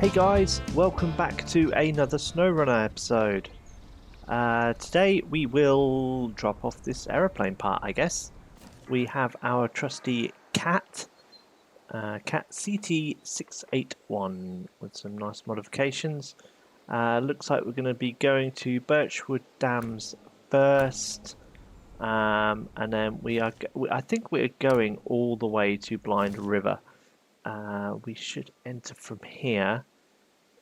Hey guys, welcome back to another SnowRunner episode. Today we will drop off this aeroplane part, I guess. We have our trusty cat, cat CT681 with some nice modifications. Looks like we're going to be going to Birchwood Dams first, and then I think we're going all the way to Blind River. We should enter from here.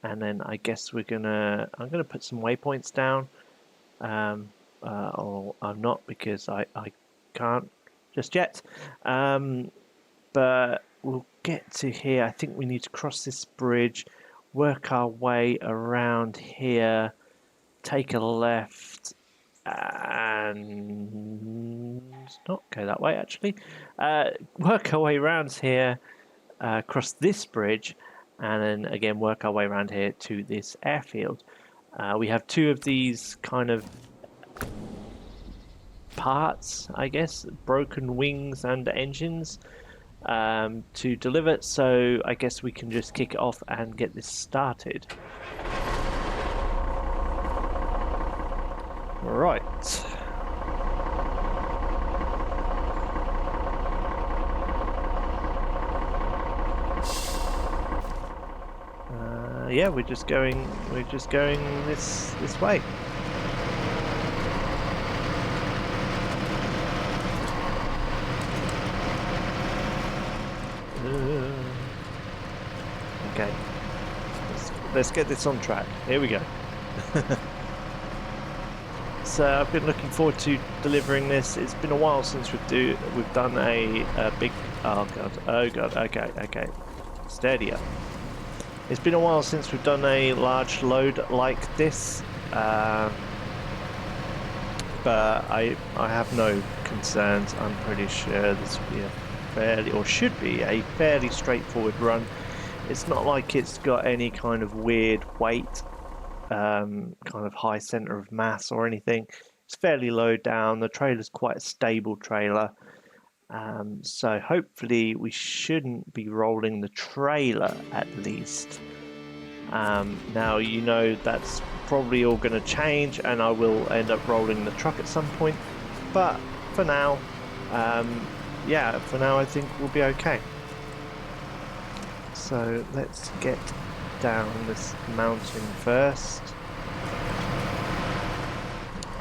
And then I guess I'm gonna put some waypoints down, or I'm not because I can't just yet. But we'll get to here. I think we need to cross this bridge, work our way around here, take a left, and not go that way actually. Work our way around here, cross this bridge. And then again work our way around here to this airfield. We have two of these kind of parts, I guess, broken wings and engines to deliver, so I guess we can just kick it off and get this started. Right. Yeah, we're just going this way. Okay, let's get this on track. Here we go. So I've been looking forward to delivering this. It's been a while since we've done a big. Oh god. Okay. Steadier. It's been a while since we've done a large load like this, but I have no concerns. I'm pretty sure this will be should be a fairly straightforward run. It's not like it's got any kind of weird weight, kind of high center of mass or anything. It's fairly low down. The trailer's quite a stable trailer. So hopefully we shouldn't be rolling the trailer at least. Now you know that's probably all going to change and I will end up rolling the truck at some point, but for now, for now I think we'll be okay. So let's get down this mountain first.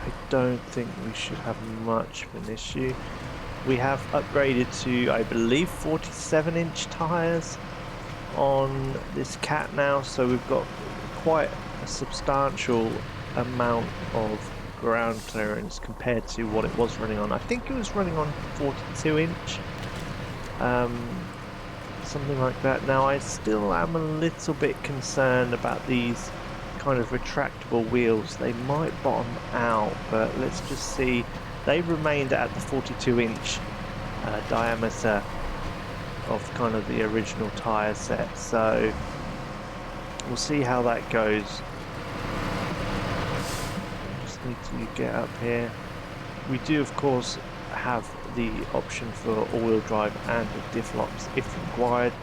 I don't think we should have much of an issue. We have upgraded to, I believe, 47-inch tires on this cat now, so we've got quite a substantial amount of ground clearance compared to what it was running on. I think it was running on 42-inch, something like that. Now I still am a little bit concerned about these kind of retractable wheels. They might bottom out, but let's just see. They remained at the 42-inch diameter of kind of the original tyre set, so we'll see how that goes. Just need to get up here. We do of course have the option for all-wheel drive and diff locks if required,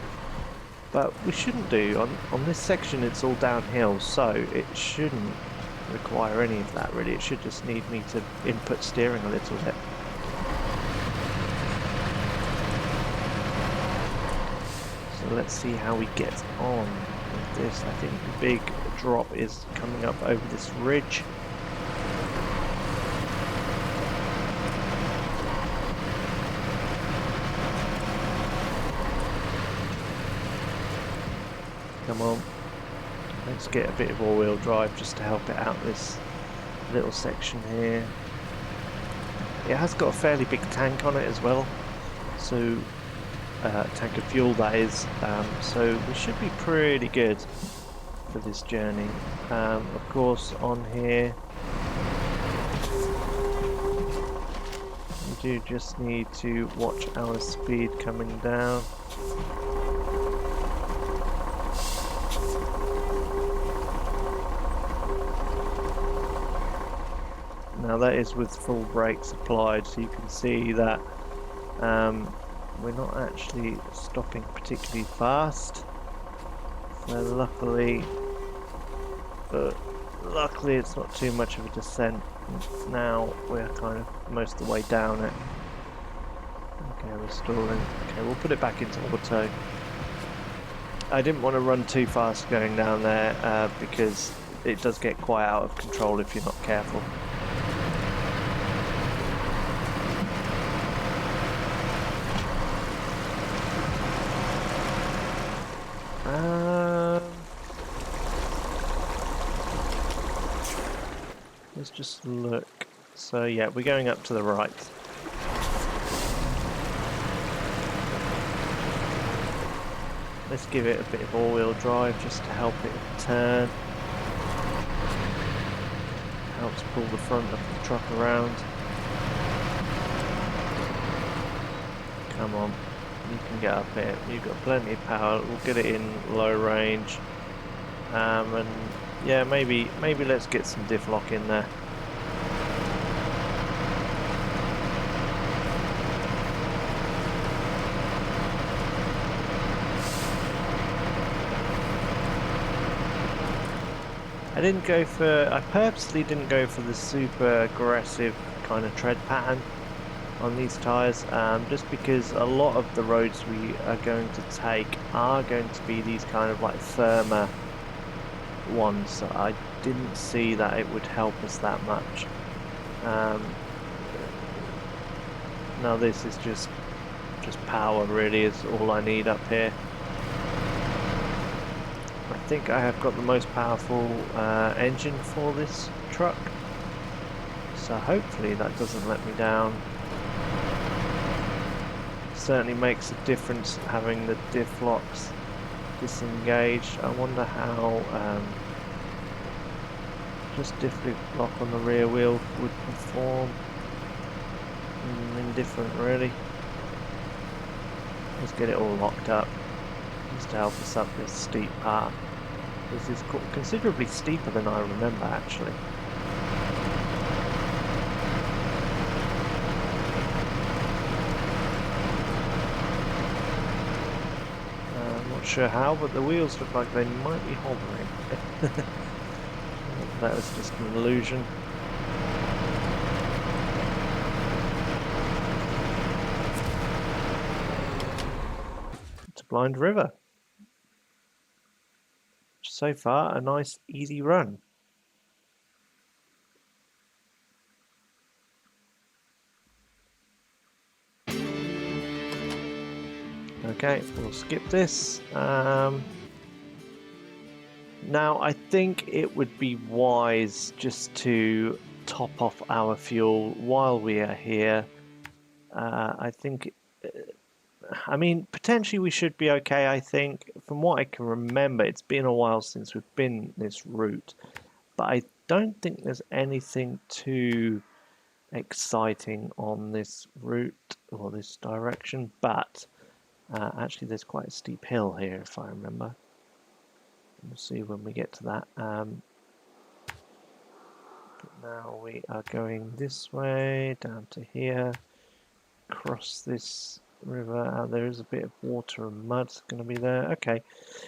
but we shouldn't do. On this section it's all downhill, so it shouldn't require any of that really. It should just need me to input steering a little bit. So let's see how we get on with this. I think the big drop is coming up over this ridge. Come on. Let's get a bit of all-wheel drive just to help it out this little section here. It has got a fairly big tank on it as well, so tank of fuel that is, so we should be pretty good for this journey. Of course on here we do just need to watch our speed coming down. Now that is with full brakes applied, so you can see that we're not actually stopping particularly fast So luckily it's not too much of a descent. Now we're kind of most of the way down it. Okay, we're stalling. Okay, we'll put it back into auto. I didn't want to run too fast going down there because it does get quite out of control if you're not careful. Let's just look. So yeah, we're going up to the right. Let's give it a bit of all-wheel drive just to help it turn. Helps pull the front of the truck around. Come on, you can get up here. You've got plenty of power. We'll get it in low range. And yeah, maybe let's get some diff lock in there. I purposely didn't go for the super aggressive kind of tread pattern on these tyres, just because a lot of the roads we are going to take are going to be these kind of like firmer ones. So I didn't see that it would help us that much. Now this is just power really is all I need up here. I think I have got the most powerful engine for this truck, so hopefully that doesn't let me down. Certainly makes a difference having the diff locks disengaged. I wonder how just diff lock on the rear wheel would perform. Indifferent really. Let's get it all locked up just to help us up this steep part. This is considerably steeper than I remember actually. I'm not sure how, but the wheels look like they might be hovering. That was just an illusion. It's a blind river. So far, a nice, easy run. Okay, we'll skip this. Now, I think it would be wise just to top off our fuel while we are here. I think... I mean, potentially we should be okay, I think. From what I can remember, it's been a while since we've been this route. But I don't think there's anything too exciting on this route or this direction. But actually, there's quite a steep hill here, if I remember. We'll see when we get to that. But now we are going this way, down to here. Cross this river. There is a bit of water and mud going to be there. Okay,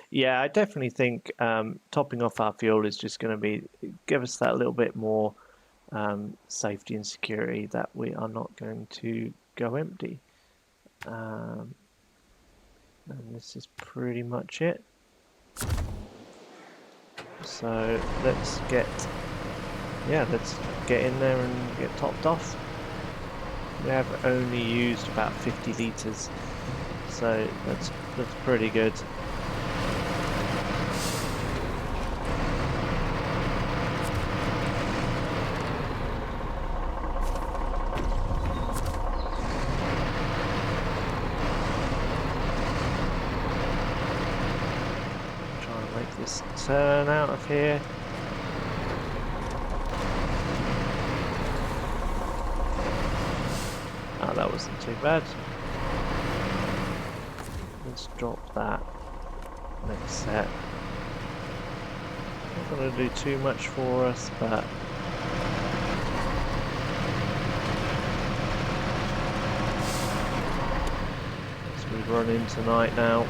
yeah, I definitely think topping off our fuel is just going to give us that little bit more safety and security that we are not going to go empty. And this is pretty much it. So let's get in there and get topped off. We have only used about 50 litres, so that's pretty good. Try and make this turn out of here. That wasn't too bad. Let's drop that next set. Not going to do too much for us, but as we run in tonight now.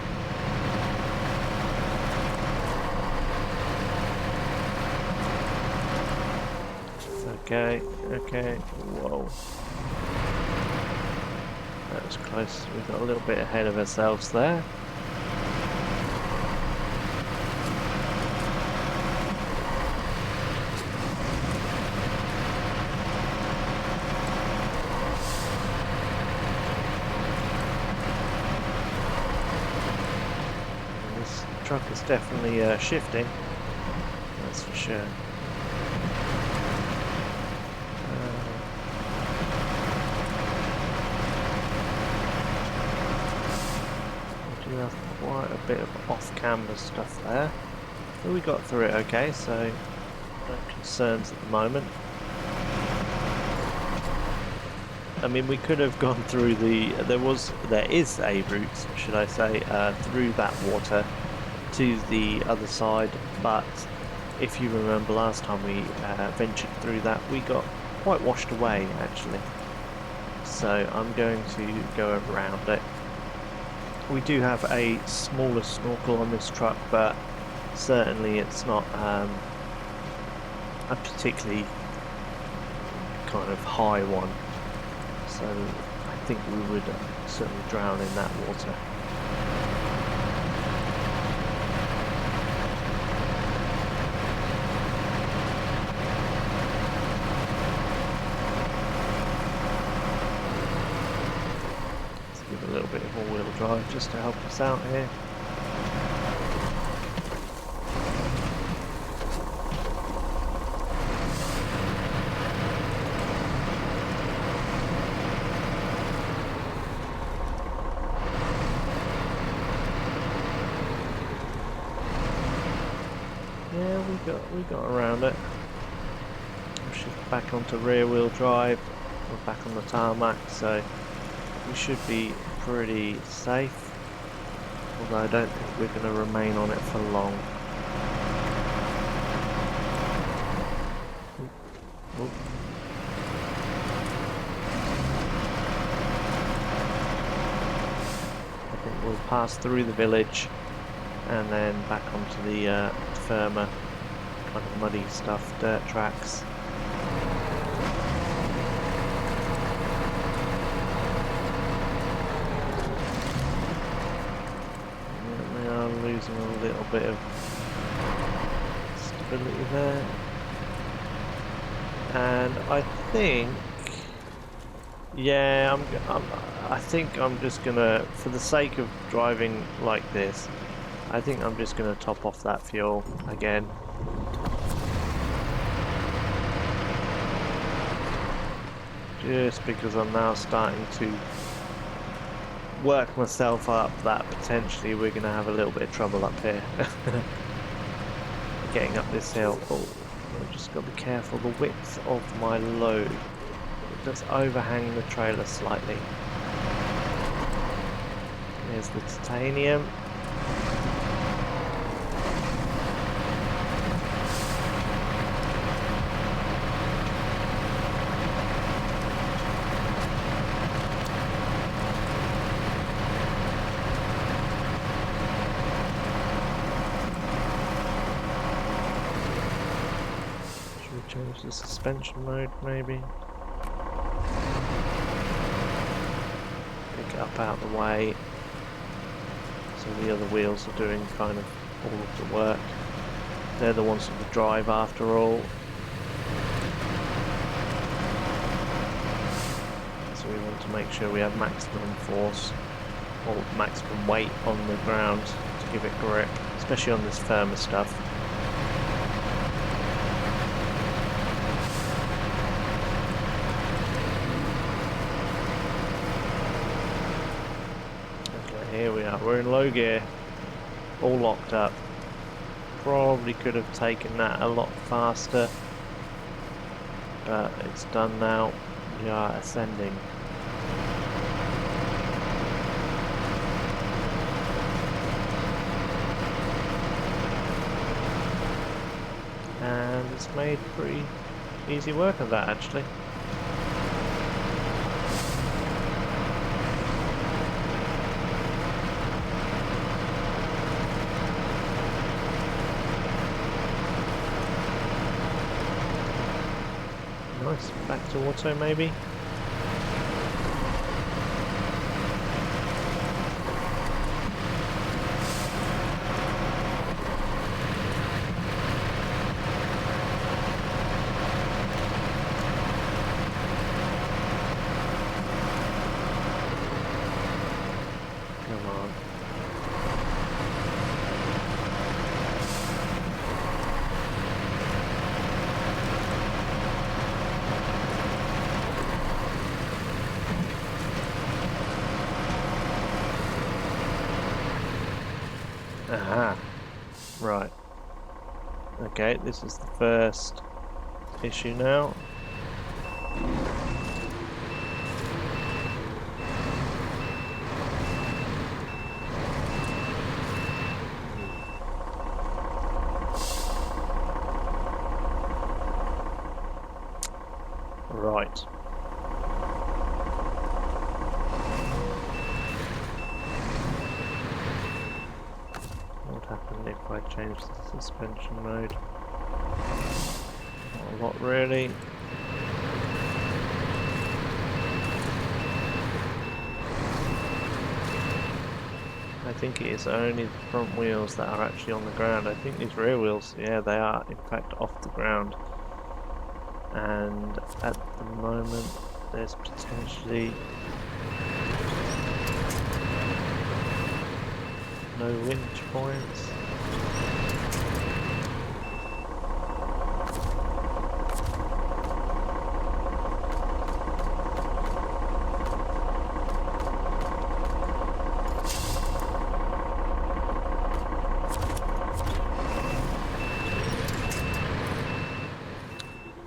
Okay, okay. Whoa. That was close. We got a little bit ahead of ourselves there. This truck is definitely shifting. That's for sure. We do have quite a bit of off-camber stuff there. But we got through it okay, so no concerns at the moment. I mean, we could have gone through the... There is a route, should I say, through that water to the other side, but if you remember last time we ventured through that, we got quite washed away, actually. So I'm going to go around it. We do have a smaller snorkel on this truck, but certainly it's not a particularly kind of high one. So I think we would certainly drown in that water. Let's give a little bit of all-wheel drive just to help us out here. Yeah, we got around it. We'll shift back onto rear wheel drive. We're back on the tarmac, so we should be pretty safe. Although I don't think we're going to remain on it for long. Oop. I think we'll pass through the village and then back onto the firmer, kind of muddy stuff, dirt tracks. We are losing a little bit of stability there. And I think, yeah, I think I'm just gonna, for the sake of driving like this, I think I'm just going to top off that fuel again. Just because I'm now starting to work myself up that potentially we're going to have a little bit of trouble up here. Getting up this hill. Oh, I've just got to be careful. The width of my load. It does overhang the trailer slightly. There's the titanium. Change the suspension mode, maybe. Pick it up out of the way. So the other wheels are doing kind of all of the work. They're the ones with the drive after all. So we want to make sure we have maximum force or maximum weight on the ground to give it grip, especially on this firmer stuff. Here we are, we're in low gear, all locked up. Probably could have taken that a lot faster, but it's done now. We are ascending. And it's made pretty easy work of that, actually. Nice. Back to auto, maybe. Come on. Aha. Right. Okay, this is the first issue now. Right. What happened if I change the suspension mode? Not a lot, really. I think it is only the front wheels that are actually on the ground. I think these rear wheels, yeah, they are in fact off the ground. And at the moment, there's potentially no winch points.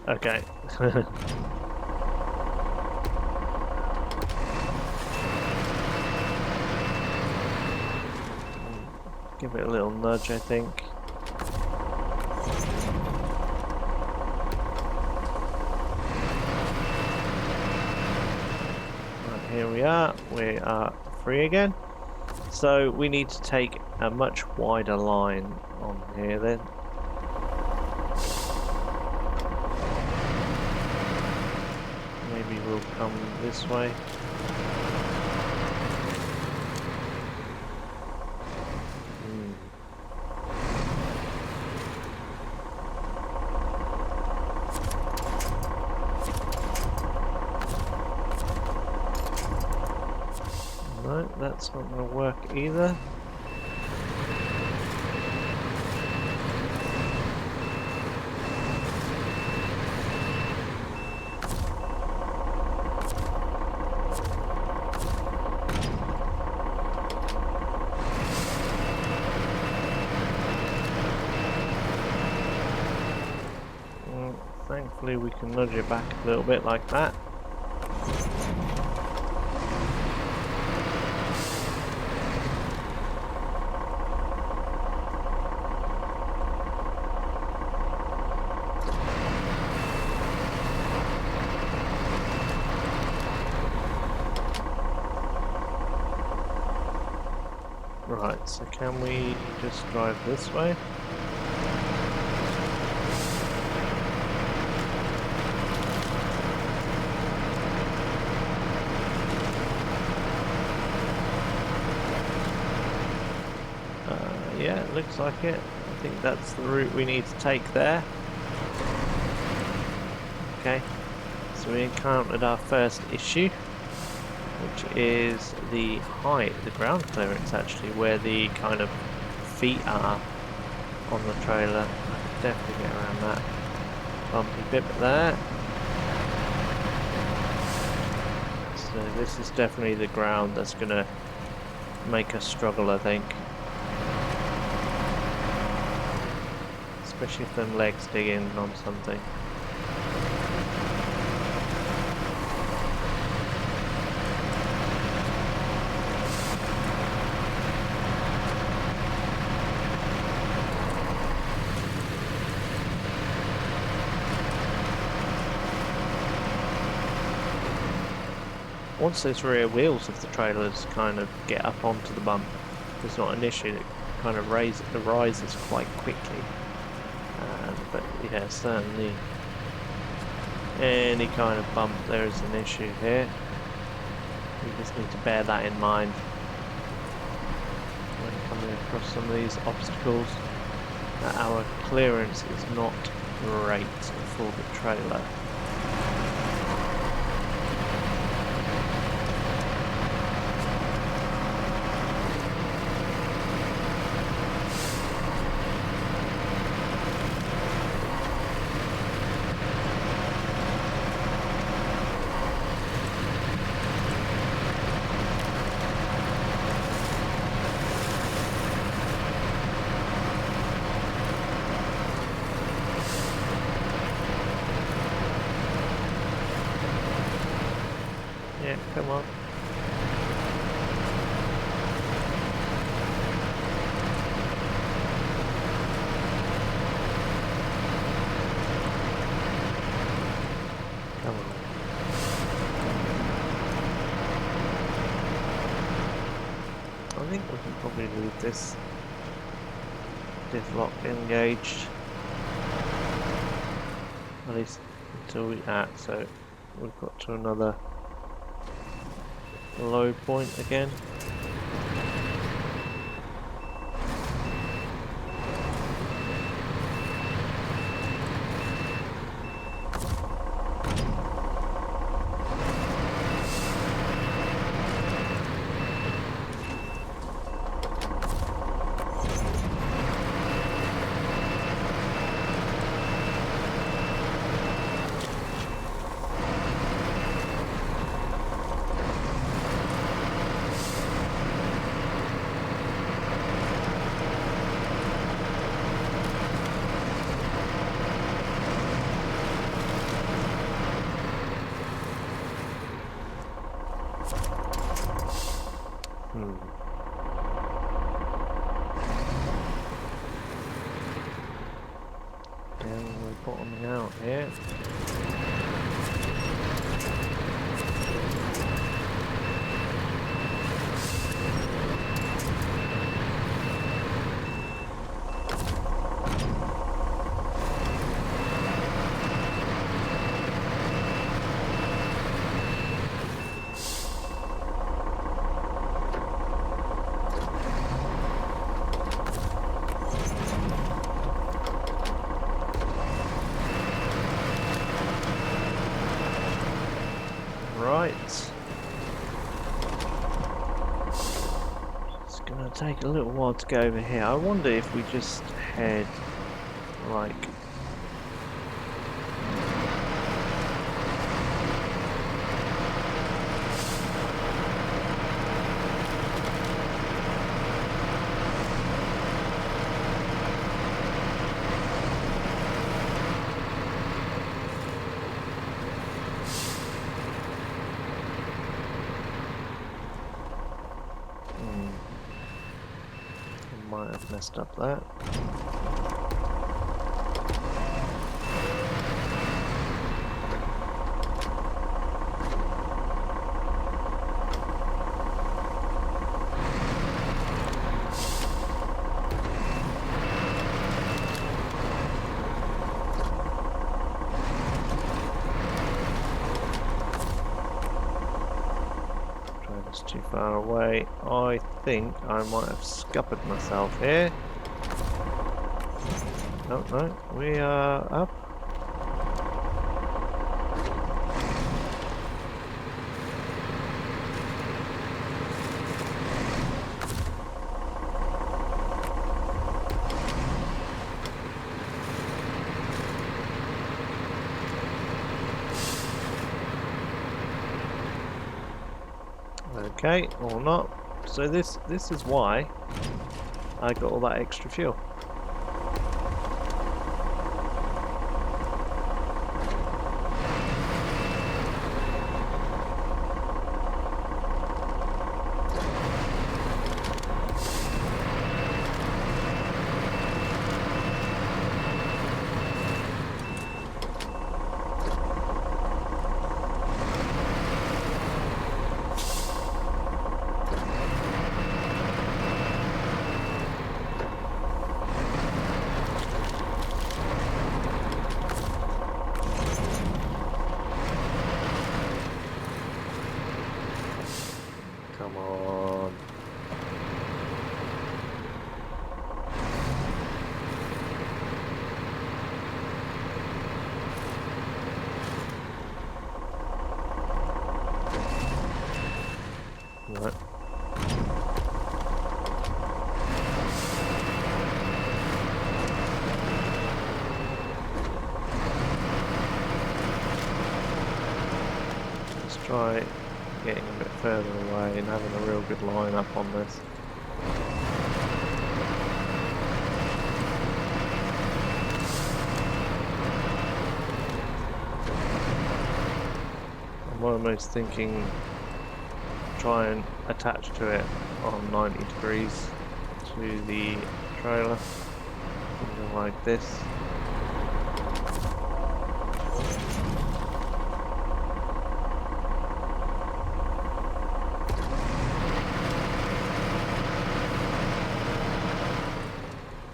Okay. Give it a little nudge, I think. Right, here we are. We are free again. So we need to take a much wider line on here then. Maybe we'll come this way. No, that's not going to work either. Well, thankfully we can nudge it back a little bit like that. Right, so can we just drive this way? Yeah, it looks like it. I think that's the route we need to take there. Okay, so we encountered our first issue, which is the height, the ground clearance actually, where the kind of feet are on the trailer. I can definitely get around that bumpy bit there. So this is definitely the ground that's going to make us struggle, I think. Especially if them legs dig in on something. Once those rear wheels of the trailers kind of get up onto the bump, it's not an issue. It kind of rises quite quickly. But yeah, certainly any kind of bump, there is an issue here. We just need to bear that in mind when coming across some of these obstacles, that our clearance is not great for the trailer. Yeah, come on. Come on. I think we can probably leave this diff lock engaged. At least until we so we've got to another low point again. And we're bottoming out here. Right. It's gonna take a little while to go over here. I wonder if we just head like might have messed up that. Trailer's too far away. I think I might have scuppered myself here. Oh no, we are up. Okay, or not. So this is why I got all that extra fuel. Come on. Right. Let's try getting a bit further away and having a real good line up on this. I'm almost thinking try and attach to it on 90 degrees to the trailer, something like this.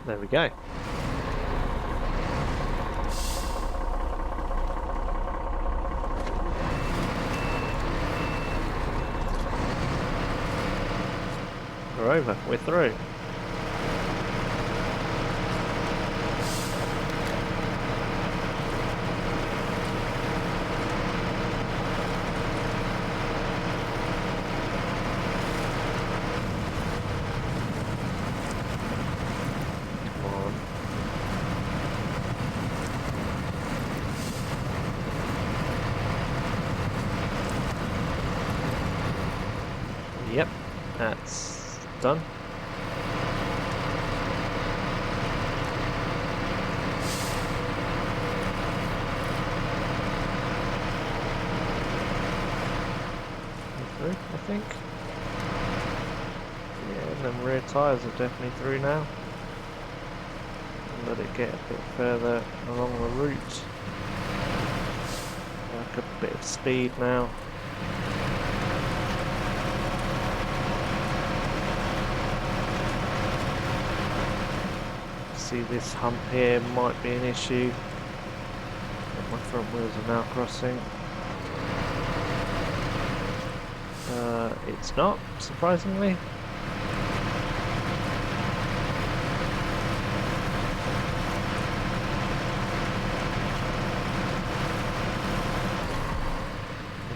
There we go. We're over, we're through. Come on. Yep, that's done. Through, I think. Yeah, and them rear tyres are definitely through now. Let it get a bit further along the route. Like a bit of speed now. See, this hump here might be an issue. My front wheels are now crossing. It's not, surprisingly.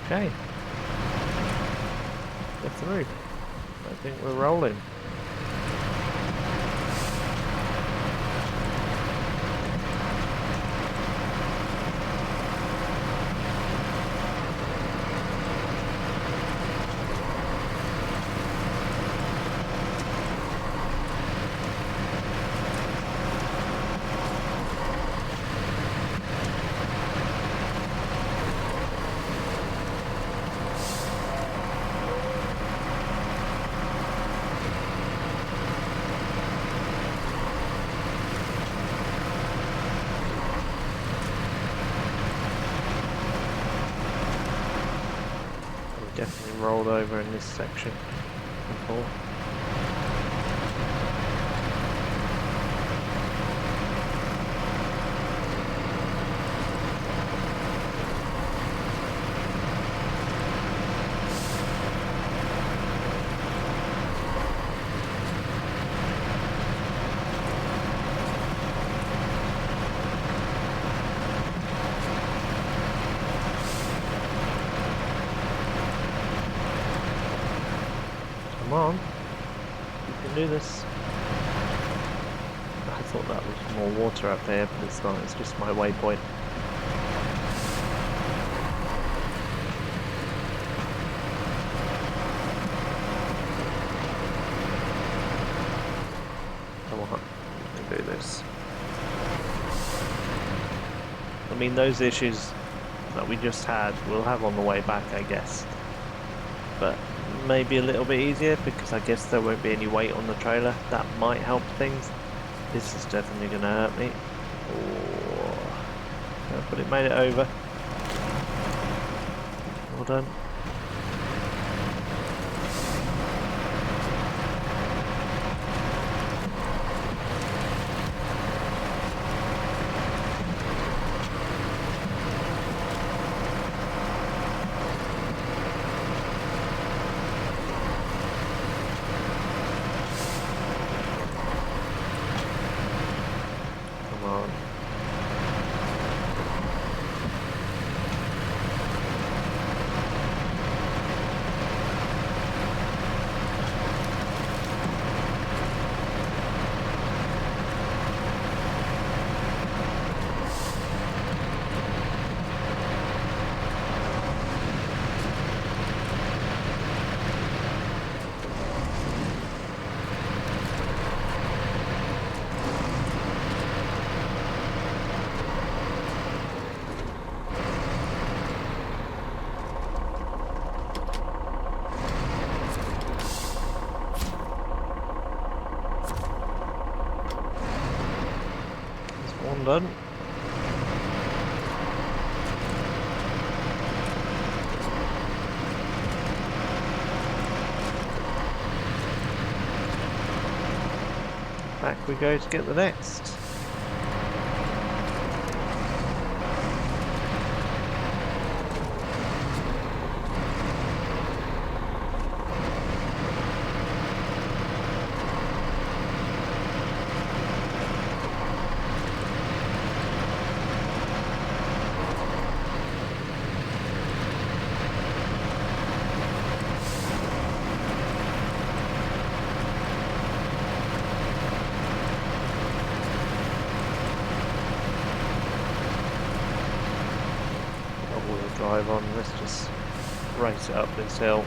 Okay. We're through. I think we're rolling. Definitely rolled over in this section before. Come on, you can do this. I thought that was more water up there, but it's not, it's just my waypoint. Come on, you can do this. I mean, those issues that we just had, we'll have on the way back, I guess. But maybe a little bit easier because I guess there won't be any weight on the trailer. That might help things. This is definitely going to hurt me. Oh, but it made it over. Well done. on. Back we go to get the next. Drive on, let's just race it up this hill.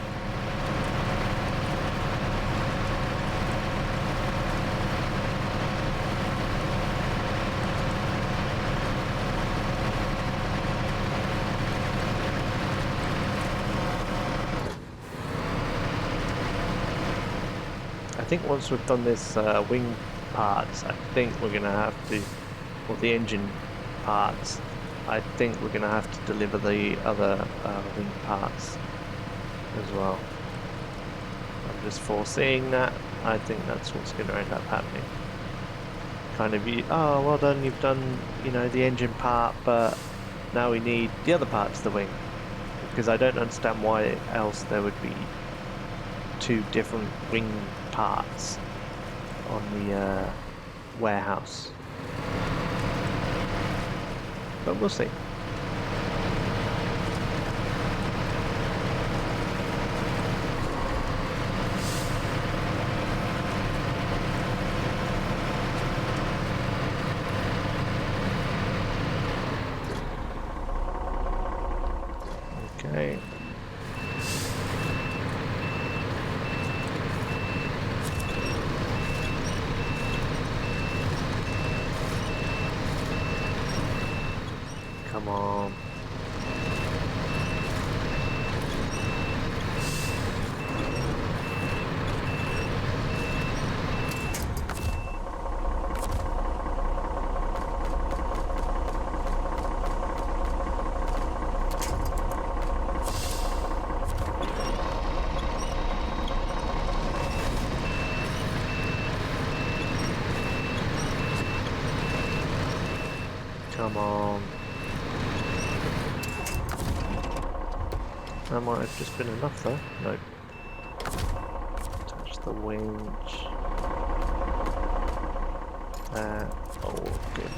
I think once we've done this wing parts, I think we're gonna have to, or the engine parts, I think we're going to have to deliver the other wing parts as well. I'm just foreseeing that. I think that's what's going to end up happening. Kind of, oh, well done, you've done, you know, the engine part, but now we need the other parts of the wing. Because I don't understand why else there would be two different wing parts on the warehouse. But we'll see. Okay. Come on. Come on. That might have just been enough though. Nope. Touch the winch. Oh, good.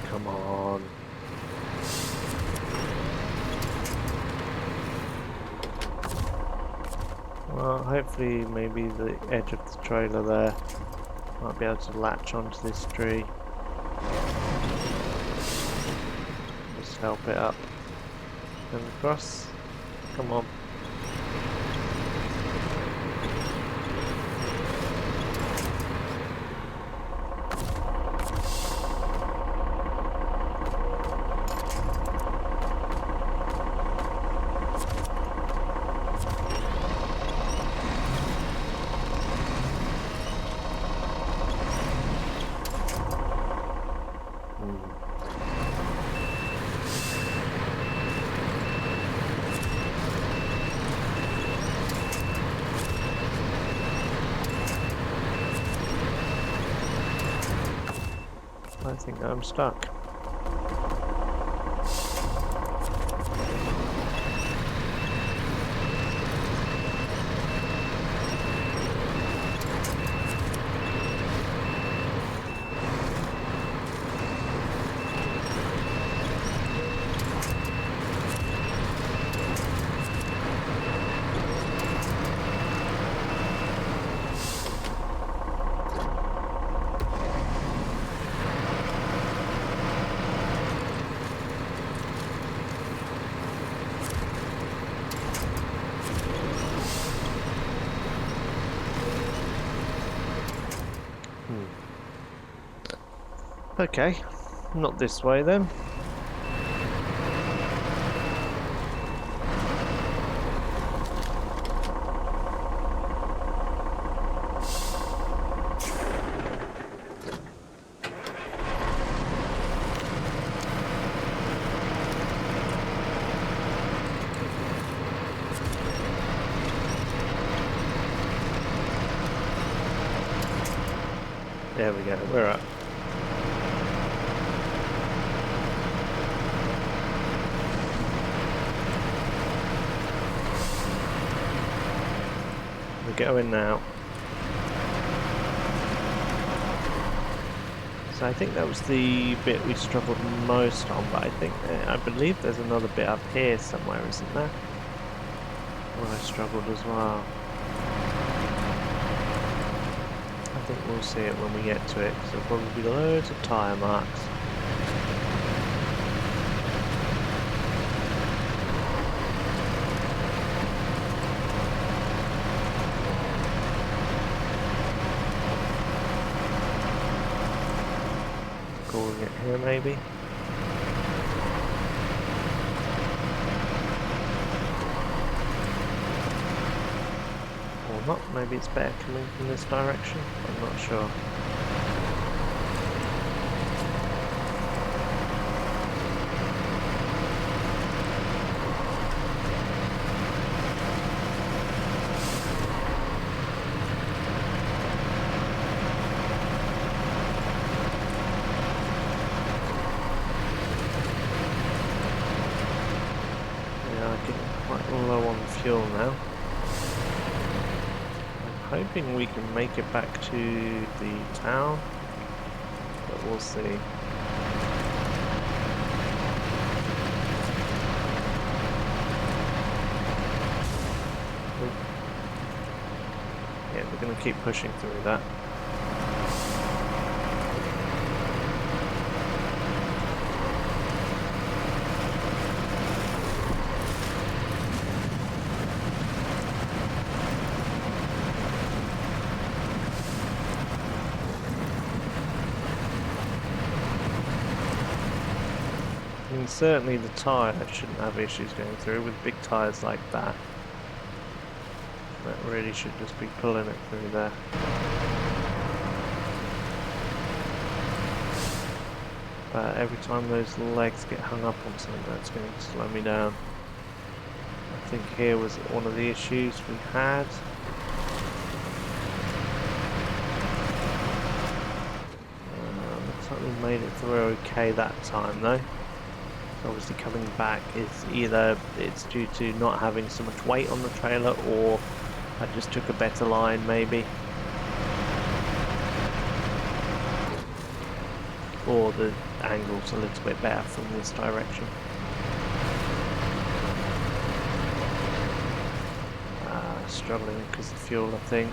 Come on. Well, hopefully maybe the edge of the trailer there might be able to latch onto this tree. Just help it up and across. Come on. I think I'm stuck. Okay, not this way then. There we go, we're up. We're going now. So I think that was the bit we struggled most on, but I believe there's another bit up here somewhere, isn't there? Where I struggled as well. I think we'll see it when we get to it, because there'll probably be loads of tyre marks. Calling it here maybe. Or not, maybe it's better coming from this direction, I'm not sure. Low on fuel now. I'm hoping we can make it back to the town, but we'll see. Yeah, we're going to keep pushing through that. And certainly the tyre shouldn't have issues going through with big tyres like that. That really should just be pulling it through there. But every time those legs get hung up on something, that's going to slow me down. I think here was one of the issues we had. Looks like we made it through okay that time though. Obviously coming back is either it's due to not having so much weight on the trailer, or I just took a better line maybe, or the angle's a little bit better from this direction. Struggling because of fuel, I think.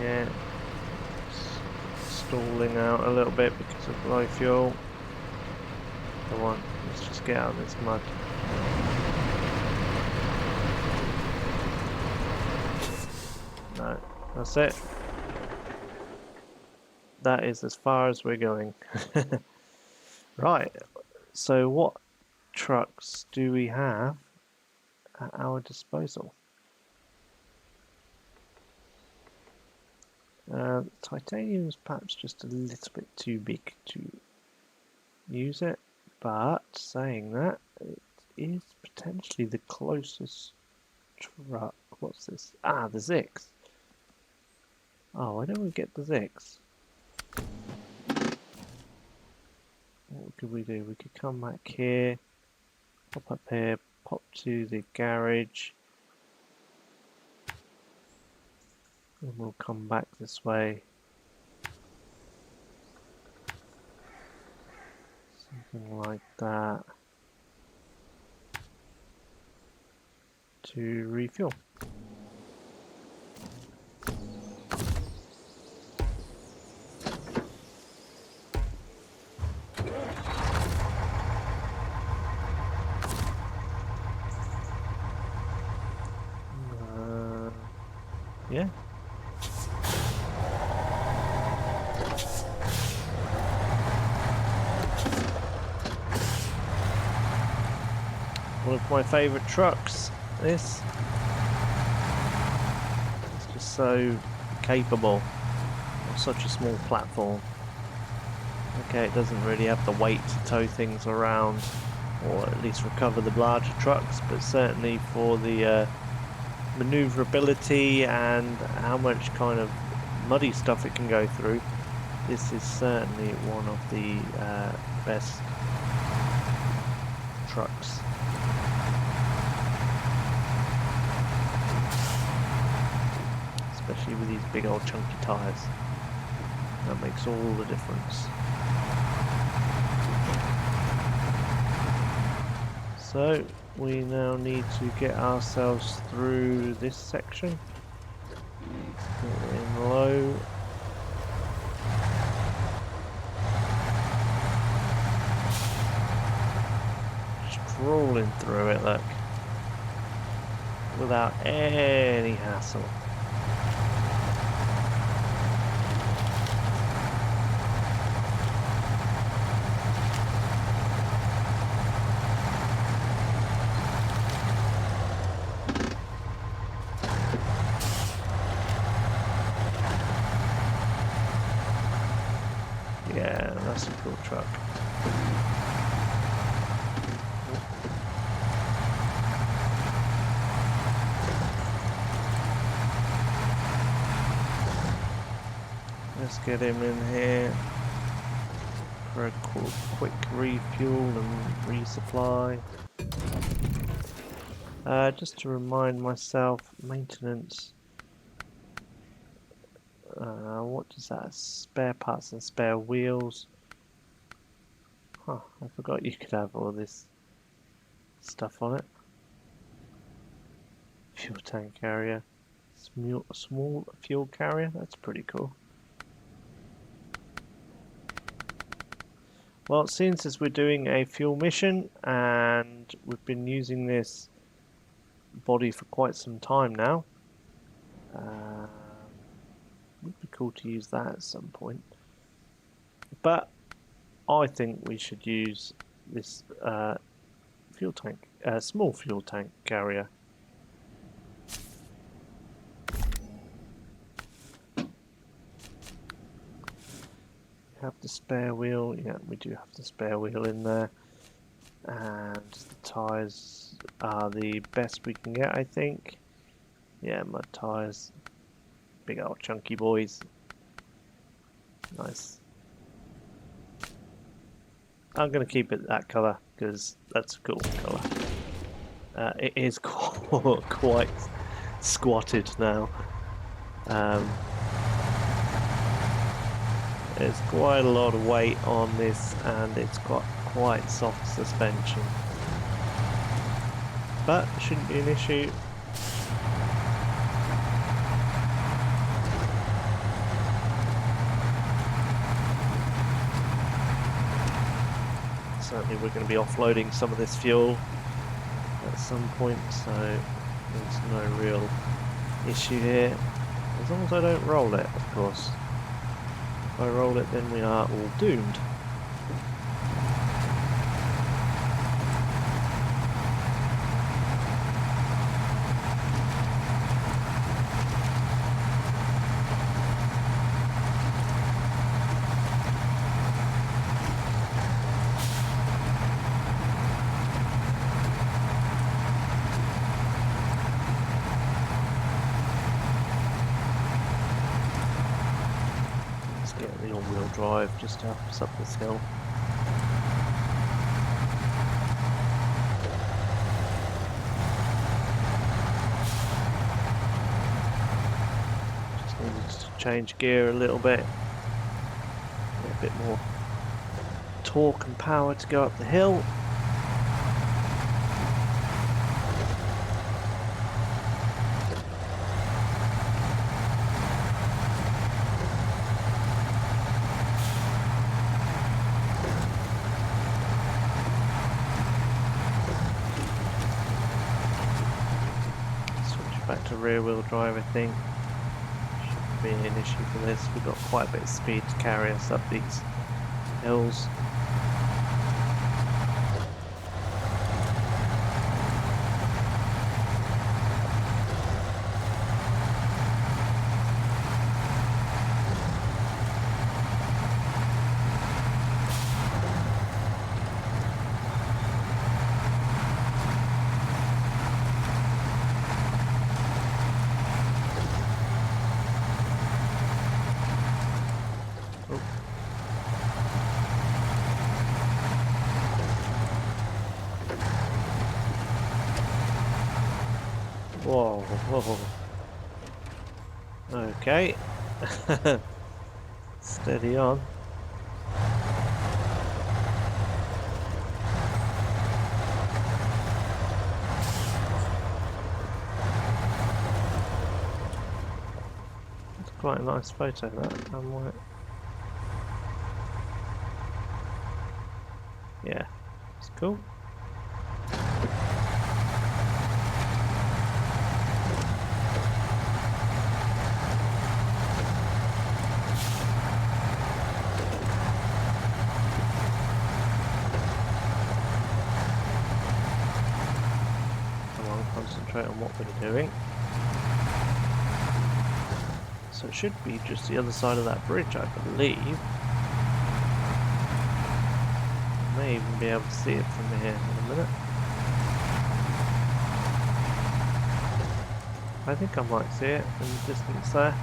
Yeah, stalling out a little bit because of low fuel. Come on, let's just get out of this mud. No, that's it. That is as far as we're going. Right, so what trucks do we have at our disposal? Titanium's perhaps just a little bit too big to use it, but saying that, it is potentially the closest truck. What's this? Ah, the Zix. Oh, why don't we get the Zix? What could we do? We could come back here, pop up here, pop to the garage, and we'll come back this way. Something like that. To refuel. Yeah. One of my favourite trucks, this. It's just so capable on such a small platform. Okay, it doesn't really have the weight to tow things around, or at least recover the larger trucks, but certainly for the maneuverability and how much kind of muddy stuff it can go through, this is certainly one of the best trucks. Especially with these big old chunky tyres. That makes all the difference. So we now need to get ourselves through this section. Get in low. Strolling through it, look. Without any hassle. Yeah, that's a cool truck. Let's get him in here for a quick refuel and resupply. Just to remind myself, maintenance. What does that? Spare parts and spare wheels. Huh, I forgot you could have all this stuff on it. Fuel tank carrier. Small fuel carrier, that's pretty cool. Well, it seems as we're doing a fuel mission and we've been using this body for quite some time now. Would be cool to use that at some point. But I think we should use this fuel tank, small fuel tank carrier. Have the spare wheel, yeah, we do have the spare wheel in there, and the tyres are the best we can get, I think. Yeah, mud tyres, big old chunky boys, nice. I'm going to keep it that colour because that's a cool colour. It is quite squatted now. There's quite a lot of weight on this and it's got quite soft suspension. But it shouldn't be an issue. Certainly we're going to be offloading some of this fuel at some point, so there's no real issue here. As long as I don't roll it, of course. If I roll it, then we are all doomed. Get the all-wheel drive just to help us up this hill. Just needed to change gear a little bit. Get a bit more torque and power to go up the hill. Back to rear wheel drive, I think. be an issue for this. We've got quite a bit of speed to carry us up these hills. Whoa, whoa. Okay. Steady on. That's quite a nice photo, that. Yeah, it's cool. Concentrate on what we're doing. So it should be just the other side of that bridge, I believe. I may even be able to see it from here in a minute. I think I might see it in the distance there.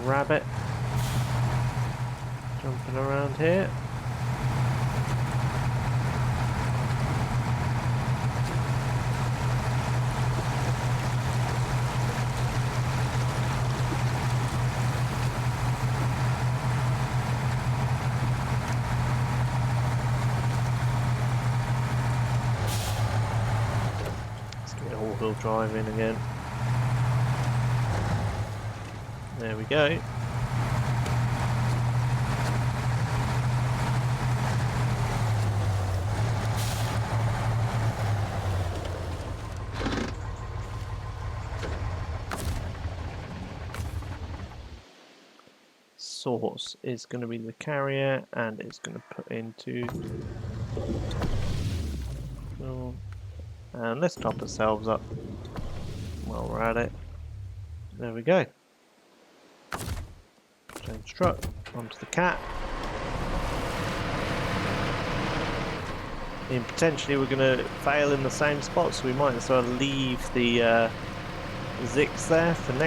Rabbit jumping around here. Let's get all-wheel drive in again. There we go. Source is going to be the carrier, and it's going to put into. And let's top ourselves up while we're at it. There we go. Change truck onto the cat. And potentially we're going to fail in the same spot, so we might as well leave the Zix there for the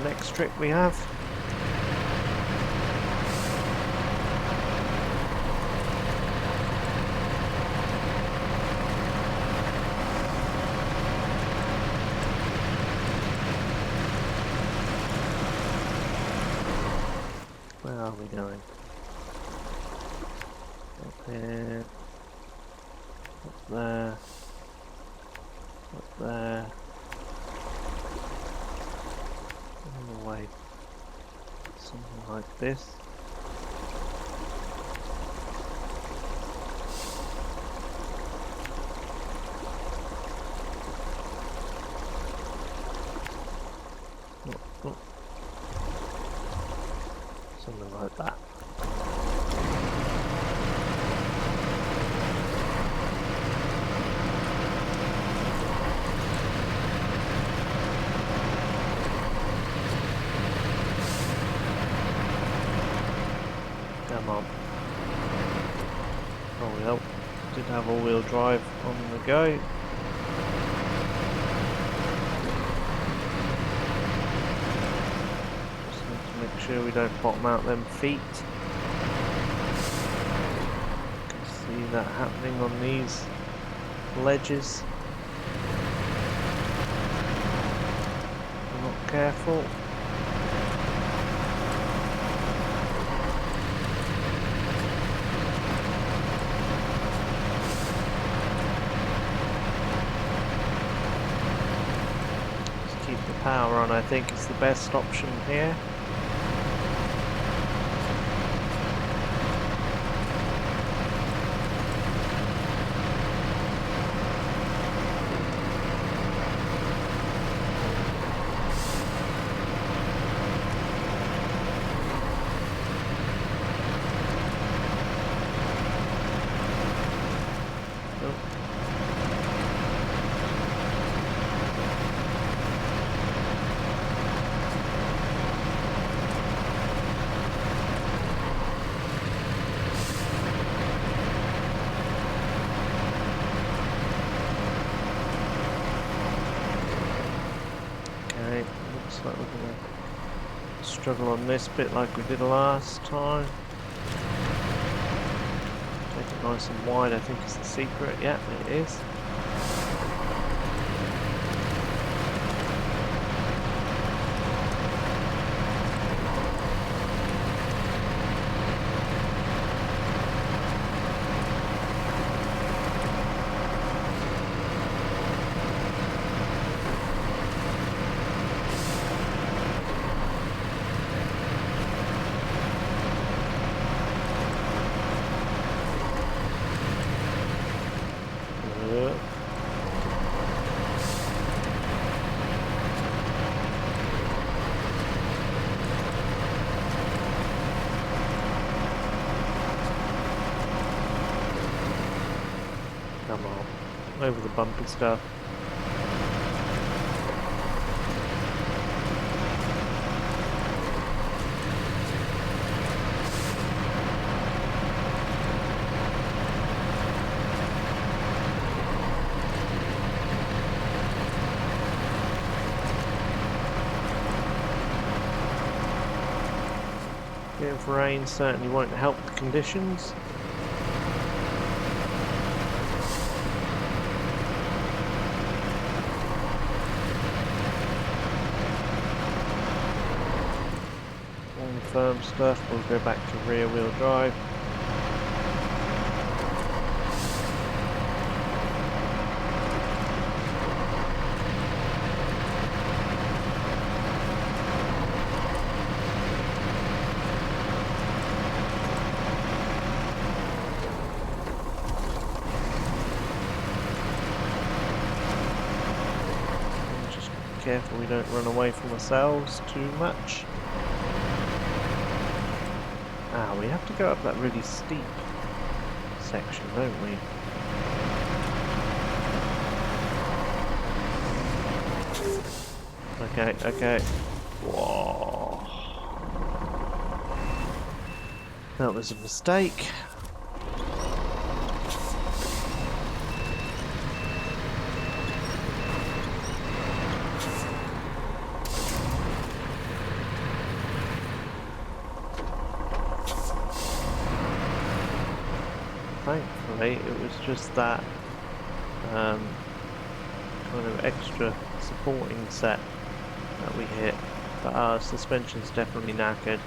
next trick we have. Where are we going? Up here. Up there. Up there. On the way. Something like this. Something like that. Come on. Oh well, did have all-wheel drive on the go. Make sure we don't bottom out them feet. You can see that happening on these ledges. If we're not careful. Just keep the power on, I think is the best option here. Looks like we're gonna struggle on this bit like we did last time. Take it nice and wide, I think is the secret. Yeah, it is. Come on, over the bumpy stuff. Bit of rain certainly won't help the conditions. Firm stuff, we'll go back to rear wheel drive. Just be careful we don't run away from ourselves too much. Ah, we have to go up that really steep section, don't we? Okay, okay. Whoa. That was a mistake. Thankfully, it was just that kind of extra supporting set that we hit, but our suspension's definitely knackered.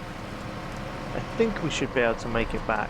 I think we should be able to make it back.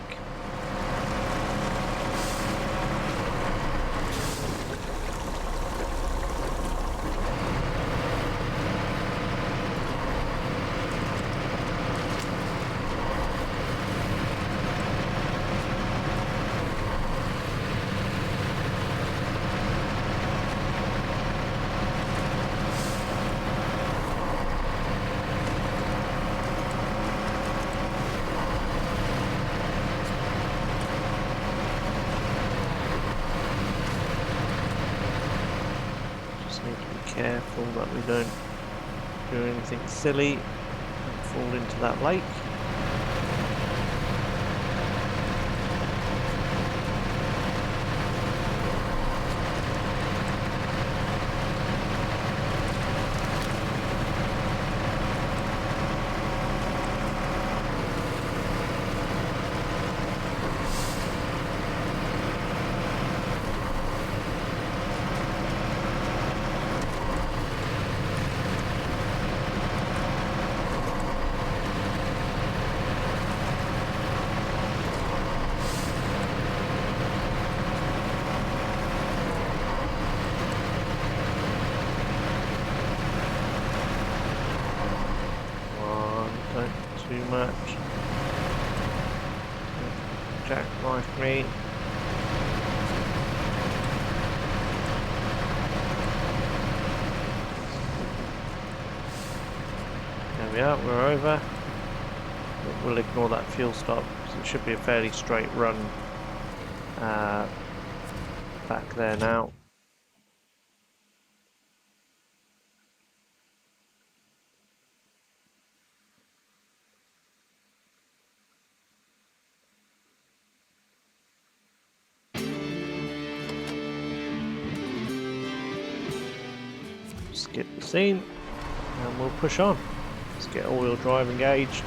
Careful that we don't do anything silly and fall into that lake. Too much. Jackknife me. There we are, we're over. But we'll ignore that fuel stop because it should be a fairly straight run back there now. Skip the scene. and we'll push on. Let's get all-wheel drive engaged.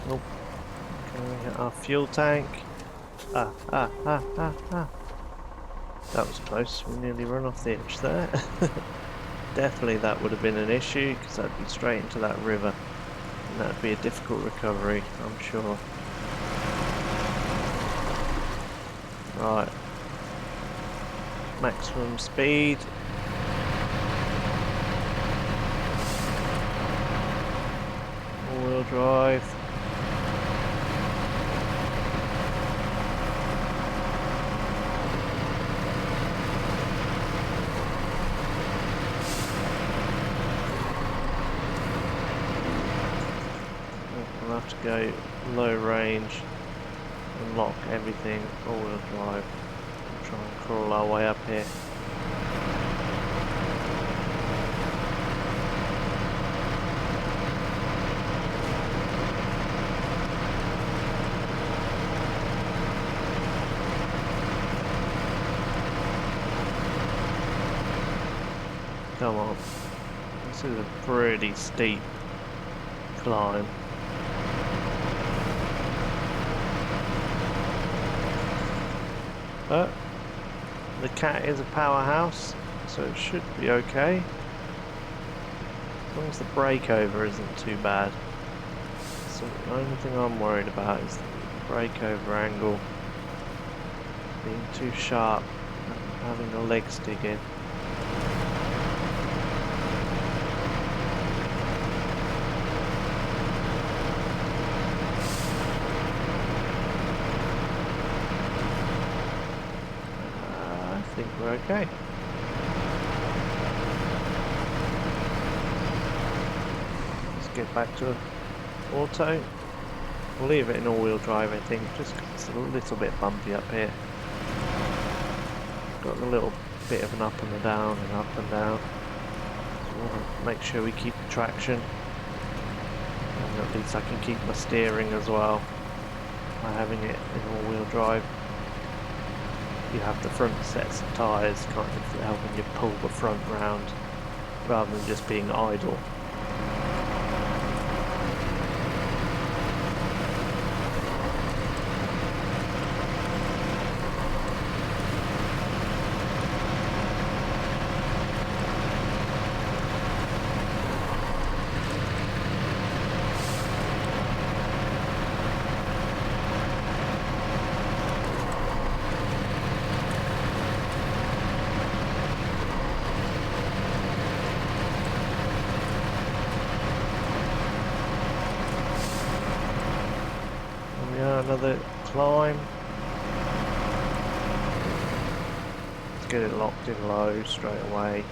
Oh, can we hit our fuel tank? That was close, we nearly run off the edge there. Definitely that would have been an issue, because that'd be straight into that river. And that'd be a difficult recovery, I'm sure. Right. Maximum speed. All-wheel drive. We'll have to go low range and lock everything all-wheel drive and try and crawl our way up here. Come on, this is a pretty steep climb. But the cat is a powerhouse, so it should be okay. As long as the breakover isn't too bad. So the only thing I'm worried about is the breakover angle being too sharp and having the legs dig in. I think we're okay. Let's get back to auto. We'll leave it in all-wheel drive, I think, just because it's a little bit bumpy up here. Got a little bit of an up and a down and up and down. So we want to make sure we keep the traction. And at least I can keep my steering as well by having it in all-wheel drive. You have the front sets of tyres kind of helping you pull the front round rather than just being idle. Another climb. Let's get it locked in low straight away.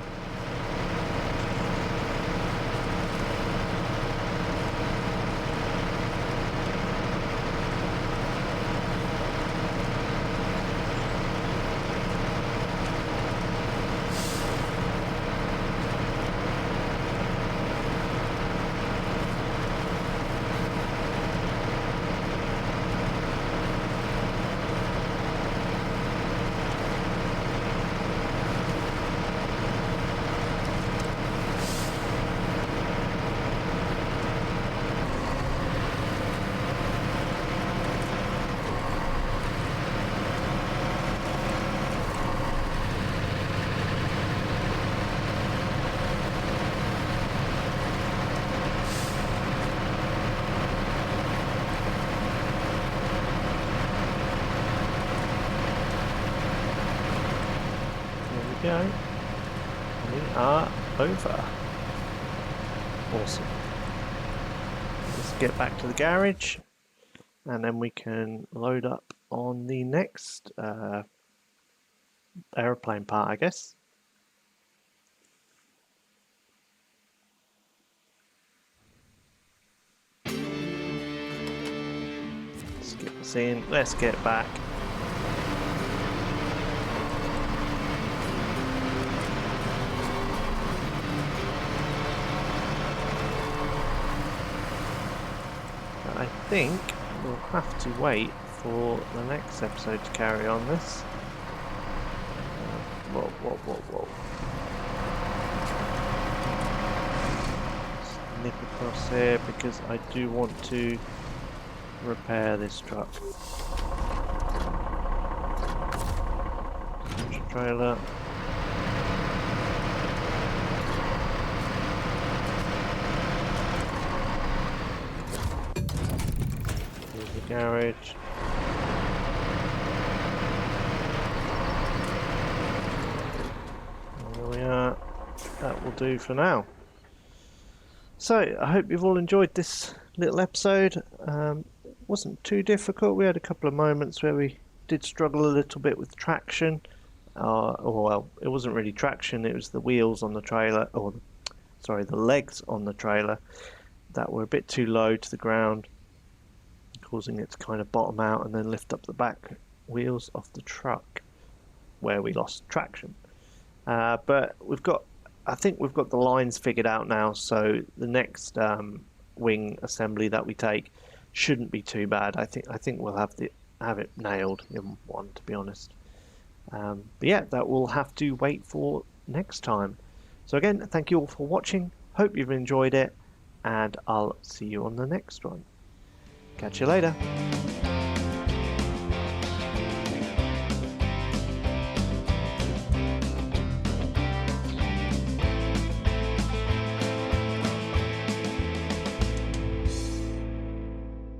Go. We are over. Awesome. Let's get back to the garage and then we can load up on the next aeroplane part, I guess. Let's get this in. Let's get back. think we'll have to wait for the next episode to carry on this. Whoa. Nip across here because I do want to repair this truck. Trailer. Here's the garage. There we are. That will do for now. So, I hope you've all enjoyed this little episode. It wasn't too difficult. We had a couple of moments where we did struggle a little bit with traction. Well, it wasn't really traction, it was the wheels on the trailer, the legs on the trailer that were a bit too low to the ground, causing it to kind of bottom out and then lift up the back wheels off the truck, where we lost traction. But I think we've got the lines figured out now, so the next wing assembly that we take shouldn't be too bad. I think we'll have it nailed in one, to be honest. But yeah, that we'll have to wait for next time. So again, thank you all for watching. Hope you've enjoyed it, and I'll see you on the next one. Catch you later.